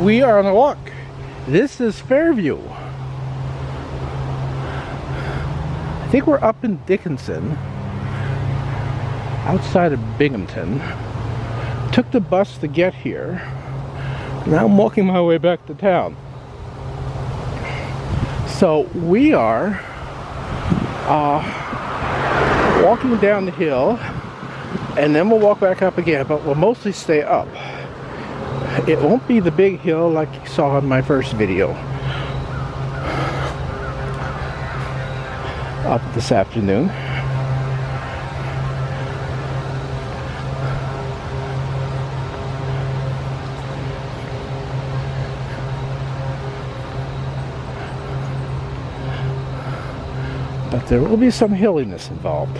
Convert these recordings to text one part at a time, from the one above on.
We are on a walk. This is Fairview. I think we're up in Dickinson, outside of Binghamton. Took the bus to get here. Now I'm walking my way back to town. So we are walking down the hill, and then we'll walk back up again, but we'll mostly stay up. It won't be the big hill like you saw in my first video up this afternoon. But there will be some hilliness involved.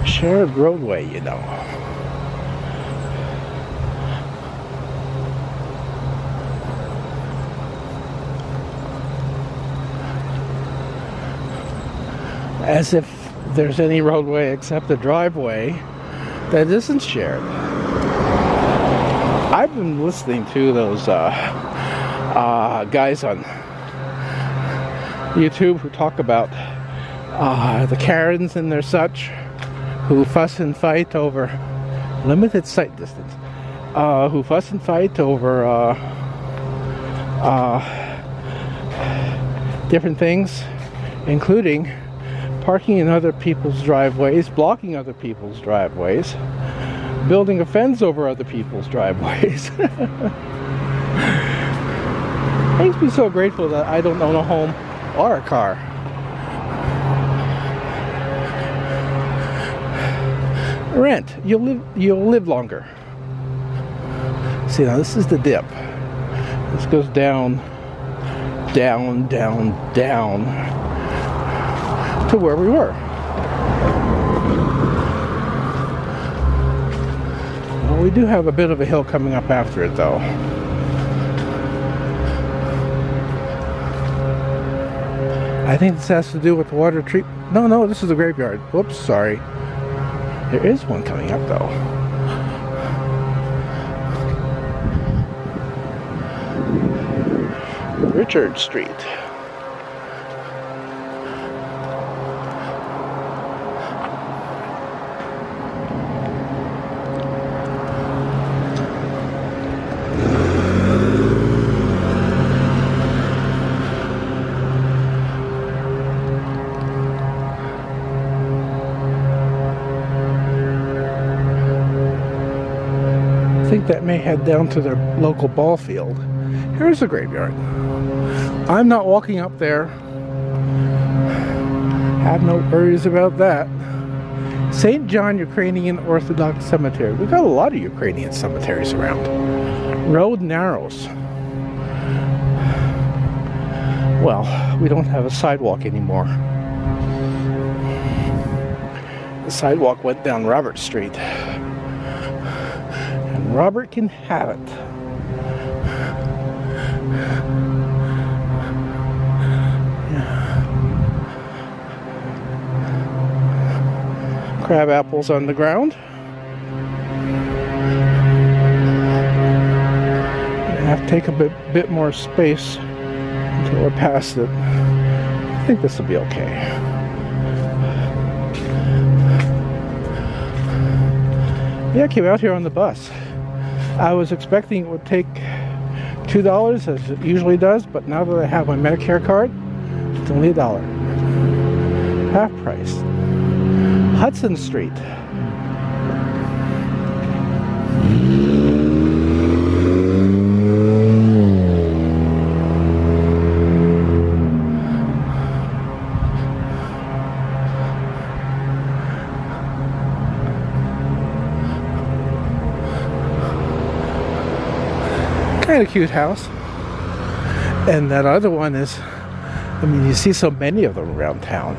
Shared roadway, you know. As if there's any roadway except the driveway that isn't shared. I've been listening to those guys on YouTube who talk about the Karens and their such, who fuss and fight over limited sight distance, who fuss and fight over different things, including parking in other people's driveways, blocking other people's driveways, building a fence over other people's driveways. Makes me so grateful that I don't own a home or a car. Rent. You'll live longer. See, now this is the dip. This goes down, down, down, down to where we were. Well, we do have a bit of a hill coming up after it, though. I think this has to do with the water treatment. No, this is the graveyard. Whoops, sorry. There is one coming up, though. Richard Street. I think that may head down to their local ball field. Here's the graveyard. I'm not walking up there. Have no worries about that. St. John Ukrainian Orthodox Cemetery. We've got a lot of Ukrainian cemeteries around. Road narrows. Well, we don't have a sidewalk anymore. The sidewalk went down Robert Street. Robert can have it. Yeah. Crab apples on the ground. I have to take a bit more space until we're past it. I think this will be okay. Yeah, I came out here on the bus. I was expecting it would take $2 as it usually does, but now that I have my Medicare card, it's only $1. Half price. Hudson Street. Kind of cute house. And that other one is, I mean, you see so many of them around town.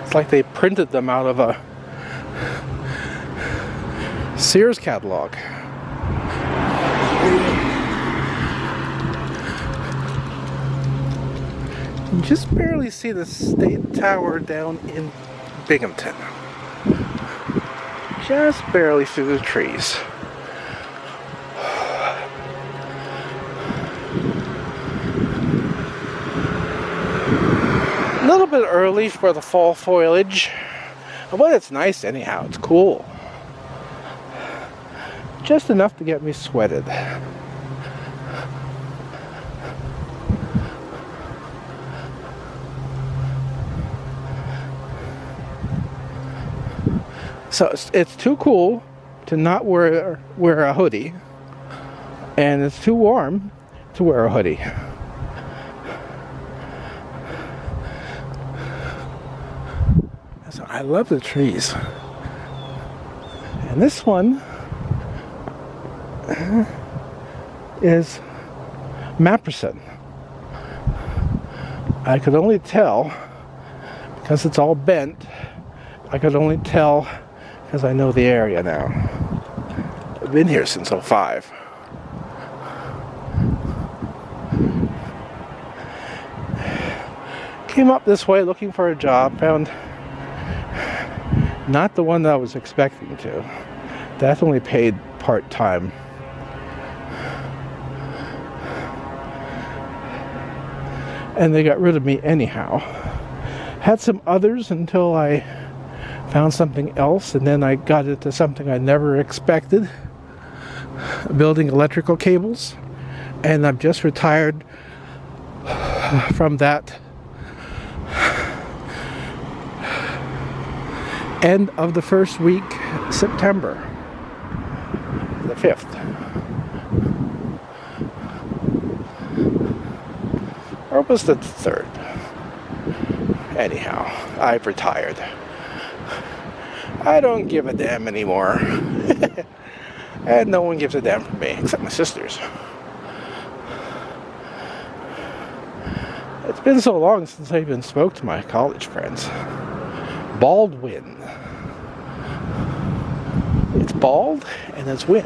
It's like they printed them out of a Sears catalog. You just barely see the State Tower down in Binghamton. Just barely through the trees. A little bit early for the fall foliage, but it's nice anyhow. It's cool. Just enough to get me sweated. So it's too cool to not wear a hoodie, and it's too warm to wear a hoodie. So I love the trees. And this one is Maprison. I could only tell because it's all bent. I could only tell because I know the area now. I've been here since '05. Came up this way looking for a job, found not the one that I was expecting to. That only paid part-time. And they got rid of me anyhow. Had some others until I found something else, and then I got into something I never expected, building electrical cables, and I'm just retired from that end of the first week, September the 5th. Or was the 3rd? Anyhow, I've retired. I don't give a damn anymore. And no one gives a damn for me, except my sisters. It's been so long since I even spoke to my college friends. Baldwin. It's bald and it's win.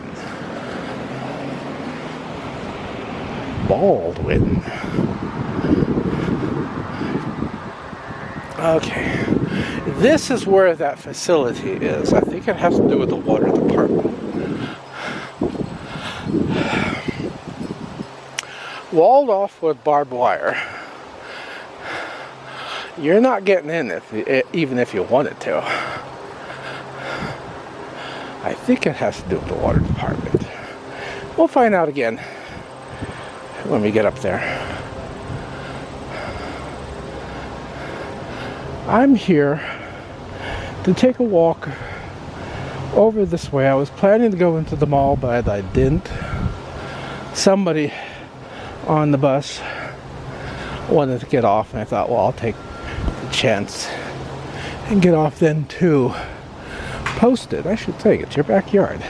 Baldwin. Okay. This is where that facility is. I think it has to do with the water department. Walled off with barbed wire. You're not getting in even if you wanted to. I think it has to do with the water department. We'll find out again when we get up there. I'm here to take a walk over this way. I was planning to go into the mall, but I didn't. Somebody on the bus wanted to get off, and I thought, well, I'll take the chance and get off then too. Post it, I should say. It's your backyard.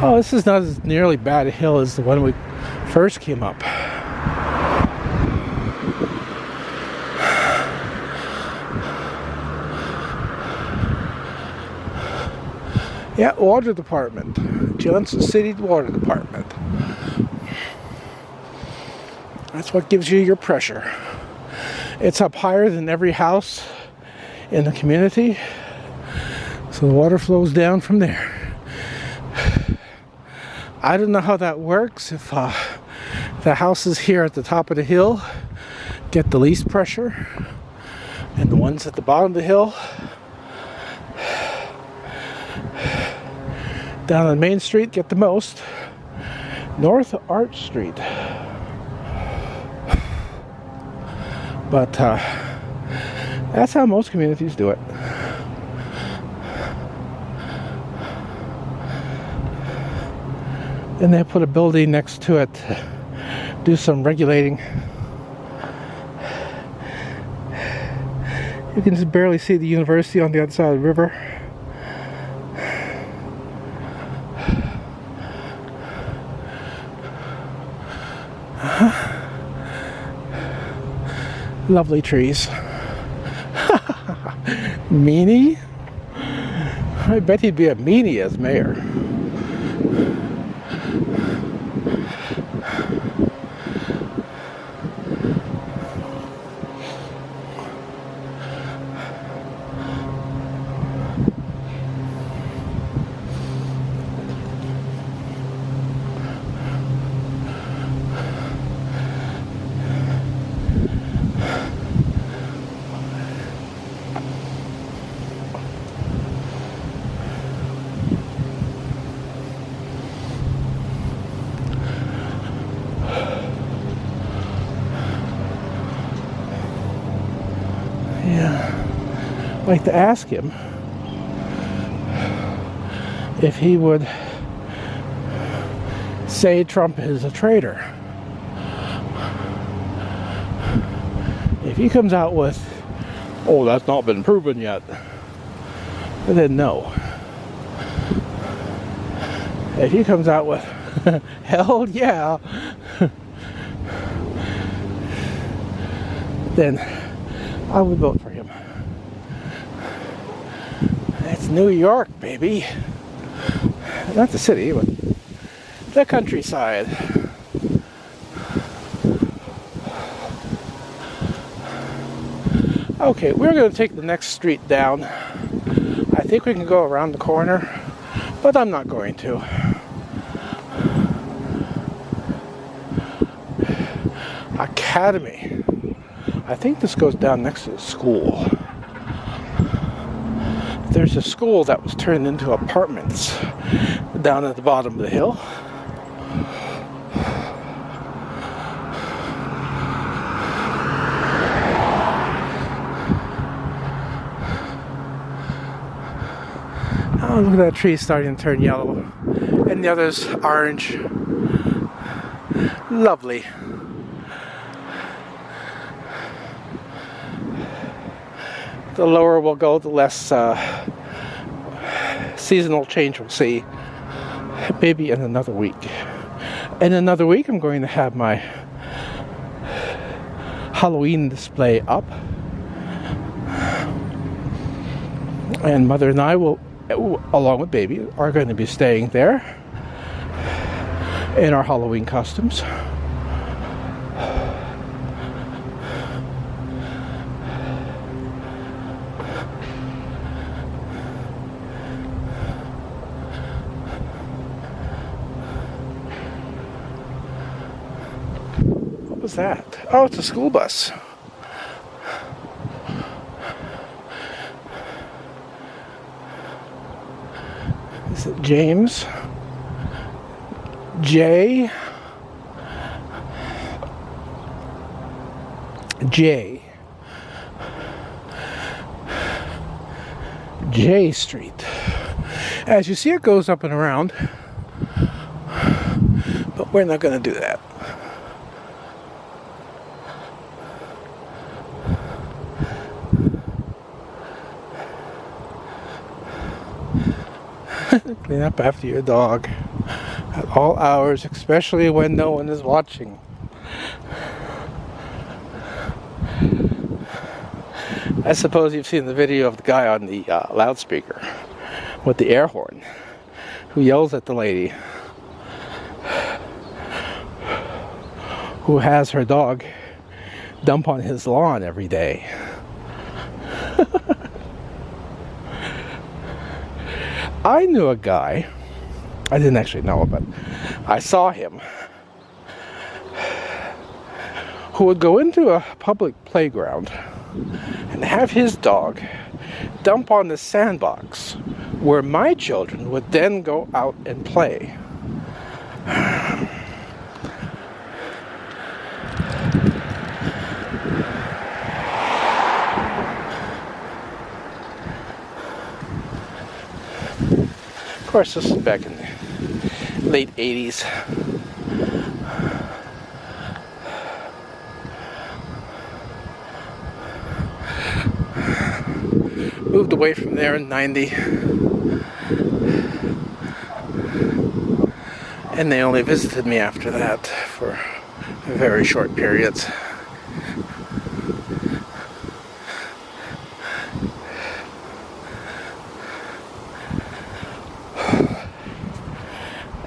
Oh, this is not as nearly bad a hill as the one we first came up. Yeah, water department. Johnson City Water Department. That's what gives you your pressure. It's up higher than every house in the community, so the water flows down from there. I don't know how that works. If the houses here at the top of the hill get the least pressure, and the ones at the bottom of the hill down on Main Street get the most. North Arch Street. But that's how most communities do it. And they put a building next to it to do some regulating. You can just barely see the university on the other side of the river. Lovely trees. Meanie? I bet he'd be a meanie as mayor. like to ask him if he would say Trump is a traitor. If he comes out with, oh, that's not been proven yet, then no. If he comes out with, hell yeah, then I would vote for him. It's New York, baby. Not the city, but the countryside. Okay, we're going to take the next street down. I think we can go around the corner, but I'm not going to. Academy. I think this goes down next to the school. There's a school that was turned into apartments down at the bottom of the hill. Oh, look at that tree starting to turn yellow. And the other's orange. Lovely. The lower we'll go, the less seasonal change we'll see. Maybe in another week. In another week, I'm going to have my Halloween display up. And Mother and I will, along with Baby, are going to be staying there in our Halloween costumes. What was that? Oh, it's a school bus. Is it James? J Street. As you see, it goes up and around, but we're not going to do that. Clean up after your dog at all hours, especially when no one is watching. I suppose you've seen the video of the guy on the loudspeaker with the air horn who yells at the lady who has her dog dump on his lawn every day. I knew a guy, I didn't actually know him, but I saw him, who would go into a public playground and have his dog dump on the sandbox where my children would then go out and play. Of course, this is back in the late 80s. Moved away from there in 90. And they only visited me after that for very short periods.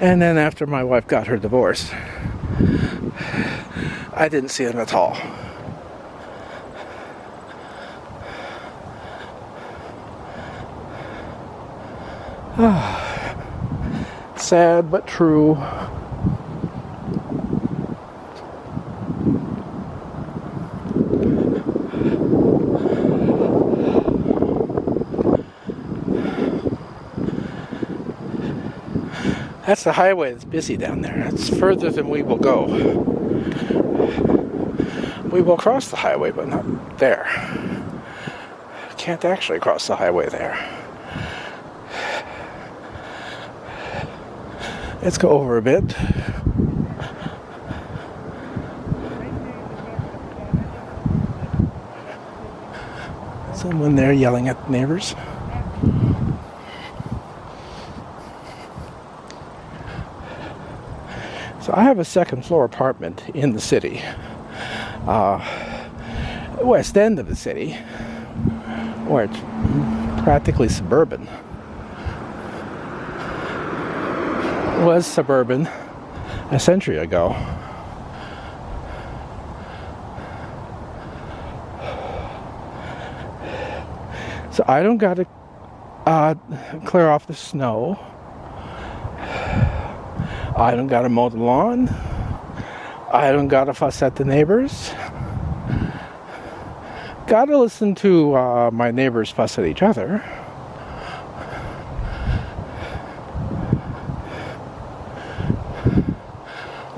And then after my wife got her divorce, I didn't see them at all. Sad but true. That's the highway that's busy down there. It's further than we will go. We will cross the highway, but not there. can't actually cross the highway there. Let's go over a bit. Someone there yelling at the neighbors. So I have a second floor apartment in the city. West end of the city, where it's practically suburban. Was suburban a century ago. So I don't got to clear off the snow. I don't got to mow the lawn. I don't got to fuss at the neighbors. Got to listen to my neighbors fuss at each other.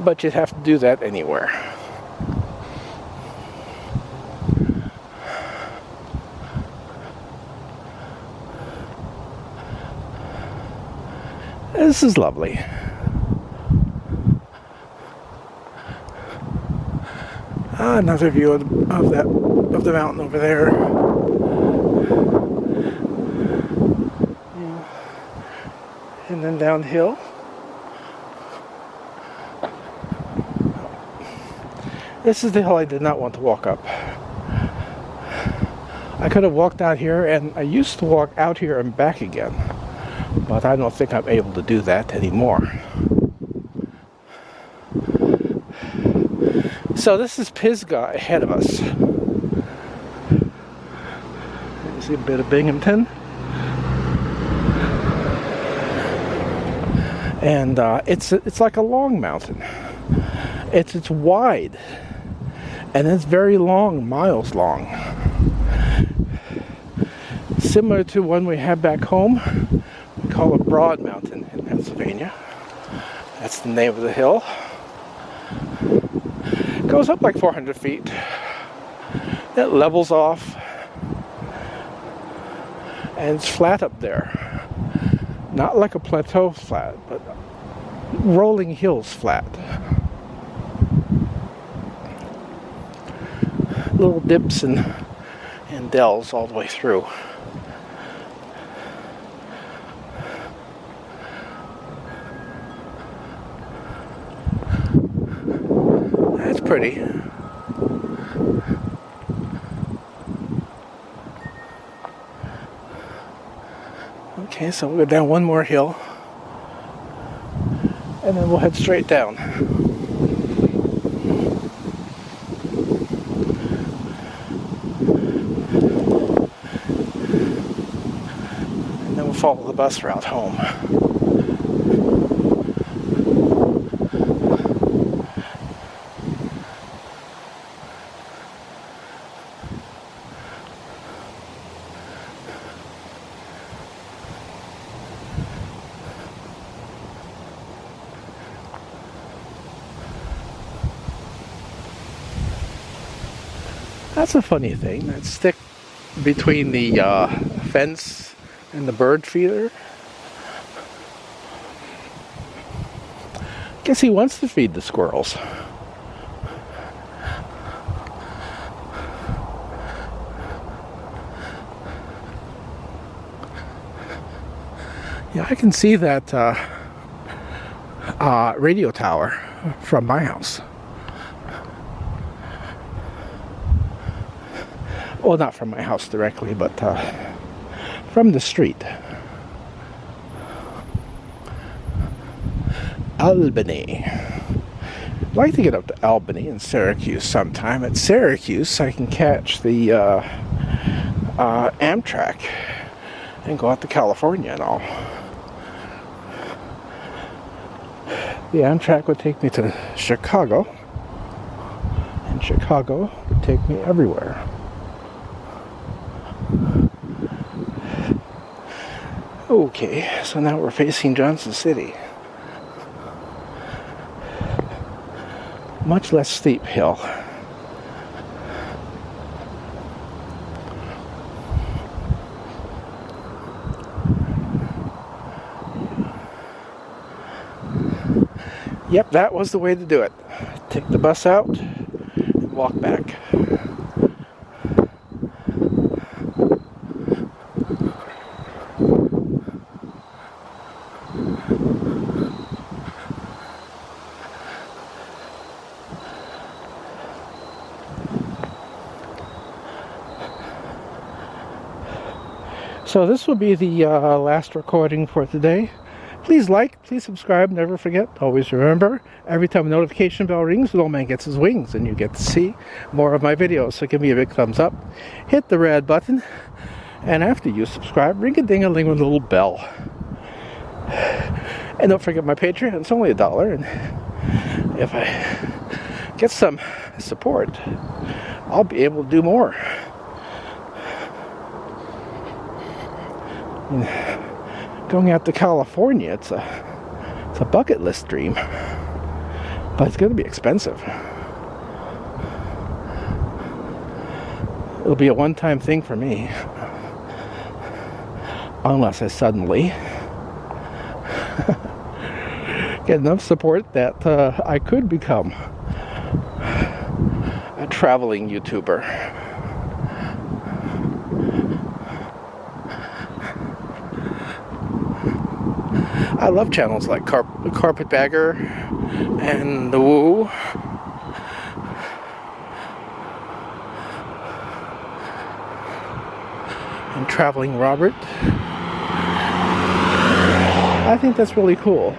But you'd have to do that anywhere. This is lovely. Another view of the mountain over there. Yeah. And then downhill. This is the hill I did not want to walk up. I could have walked out here, and I used to walk out here and back again, but I don't think I'm able to do that anymore. So this is Pisgah ahead of us. You see a bit of Binghamton. And it's like a long mountain. It's wide, and it's very long, miles long. Similar to one we have back home, we call it Broad Mountain in Pennsylvania. That's the name of the hill. It goes up like 400 feet. It levels off, and it's flat up there. Not like a plateau flat, but rolling hills flat. Little dips and dells all the way through. That's pretty. Okay, so we'll go down one more hill, and then we'll head straight down. And then we'll follow the bus route home. That's a funny thing, that stick between the fence and the bird feeder. Guess he wants to feed the squirrels. Yeah, I can see that radio tower from my house. Well, not from my house directly, but from the street. Albany. I'd like to get up to Albany and Syracuse sometime. At Syracuse, I can catch the Amtrak and go out to California and all. The Amtrak would take me to Chicago, and Chicago would take me everywhere. Okay, so now we're facing Johnson City. Much less steep hill. Yep, that was the way to do it. Take the bus out and walk back. So this will be the last recording for today. Please like, please subscribe, never forget, always remember, every time a notification bell rings, the old man gets his wings and you get to see more of my videos. So give me a big thumbs up, hit the red button, and after you subscribe, ring-a-ding-a-ling with a little bell. And don't forget my Patreon, it's only $1, and if I get some support, I'll be able to do more. Going out to California, it's a bucket list dream, but it's going to be expensive. It'll be a one-time thing for me, unless I suddenly get enough support that I could become a traveling YouTuber. I love channels like Carpetbagger and The Woo. And Traveling Robert. I think that's really cool.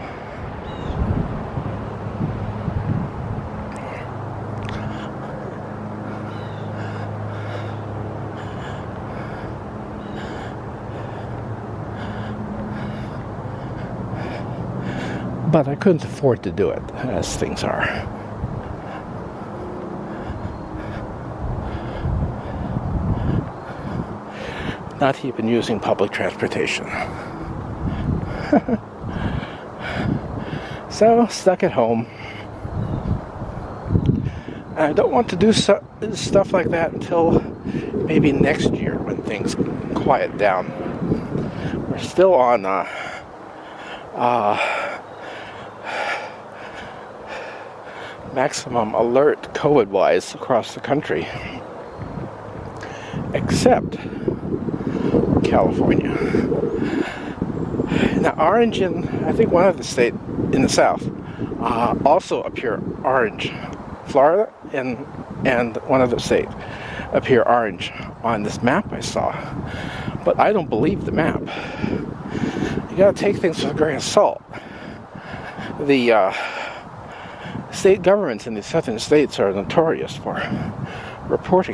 But I couldn't afford to do it, as things are. Not even using public transportation. So, stuck at home. I don't want to do stuff like that until maybe next year when things quiet down. We're still on maximum alert COVID-wise across the country, except California. Now, orange in, I think, one of the states in the south also appear orange. Florida and one other state appear orange on this map I saw. But I don't believe the map. You gotta take things with a grain of salt. The state governments in the southern states are notorious for reporting